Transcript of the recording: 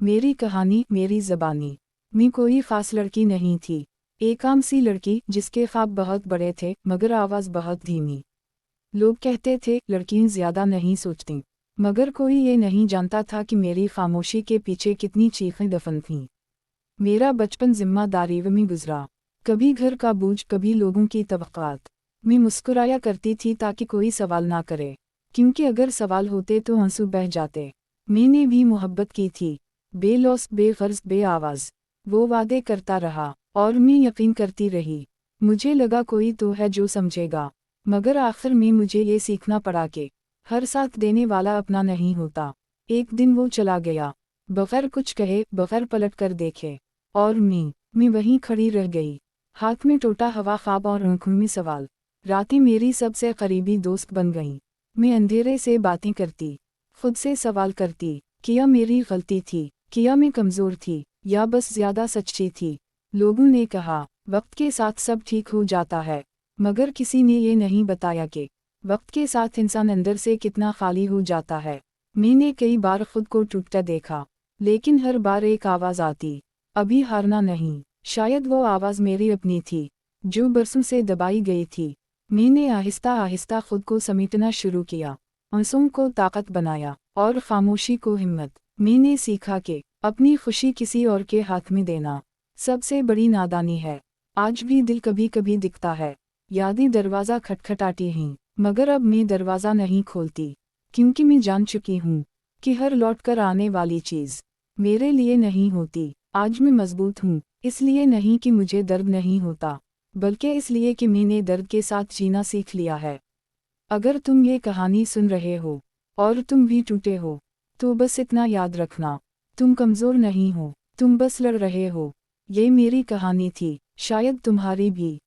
मेरी कहानी मेरी ज़बानी। मैं कोई खास लड़की नहीं थी, एक आम सी लड़की जिसके ख्वाब बहुत बड़े थे मगर आवाज़ बहुत धीमी। लोग कहते थे लड़कियां ज़्यादा नहीं सोचती, मगर कोई ये नहीं जानता था कि मेरी खामोशी के पीछे कितनी चीखें दफन थीं। मेरा बचपन जिम्मेदारी में गुजरा, कभी घर का बोझ कभी लोगों की तवक्कात। मैं मुस्कुराया करती थी ताकि कोई सवाल ना करे, क्योंकि अगर सवाल होते तो आंसू बह जाते। मैंने भी मोहब्बत की थी, बेलौस बेगर्ज बे आवाज़। वो वादे करता रहा और मैं यकीन करती रही। मुझे लगा कोई तो है जो समझेगा, मगर आखिर में मुझे ये सीखना पड़ा कि हर साथ देने वाला अपना नहीं होता। एक दिन वो चला गया, बगैर कुछ कहे, बगैर पलट कर देखे, और मैं वहीं खड़ी रह गई, हाथ में टूटा हवा ख्वाब और आंखों में सवाल। रातें मेरी सबसे करीबी दोस्त बन गईं। मैं अंधेरे से बातें करती, खुद से सवाल करती, क्या मेरी गलती थी, क्या मैं कमज़ोर थी, या बस ज़्यादा सच्ची थी। लोगों ने कहा वक्त के साथ सब ठीक हो जाता है, मगर किसी ने ये नहीं बताया कि वक्त के साथ इंसान अंदर से कितना खाली हो जाता है। मैंने कई बार खुद को टूटता देखा, लेकिन हर बार एक आवाज़ आती, अभी हारना नहीं। शायद वो आवाज़ मेरी अपनी थी, जो बरसों से दबाई गई थी। मैंने आहिस्ता आहिस्ता खुद को समेटना शुरू किया, आंसुओं को ताकत बनाया और खामोशी को हिम्मत। मैंने सीखा कि अपनी खुशी किसी और के हाथ में देना सबसे बड़ी नादानी है। आज भी दिल कभी कभी दिखता है, यादें दरवाज़ा खटखटाती हैं, मगर अब मैं दरवाज़ा नहीं खोलती, क्योंकि मैं जान चुकी हूँ कि हर लौट कर आने वाली चीज़ मेरे लिए नहीं होती। आज मैं मजबूत हूँ, इसलिए नहीं कि मुझे दर्द नहीं होता, बल्कि इसलिए कि मैंने दर्द के साथ जीना सीख लिया है। अगर तुम ये कहानी सुन रहे हो और तुम भी टूटे हो, तो बस इतना याद रखना, तुम कमज़ोर नहीं हो, तुम बस लड़ रहे हो। ये मेरी कहानी थी, शायद तुम्हारी भी।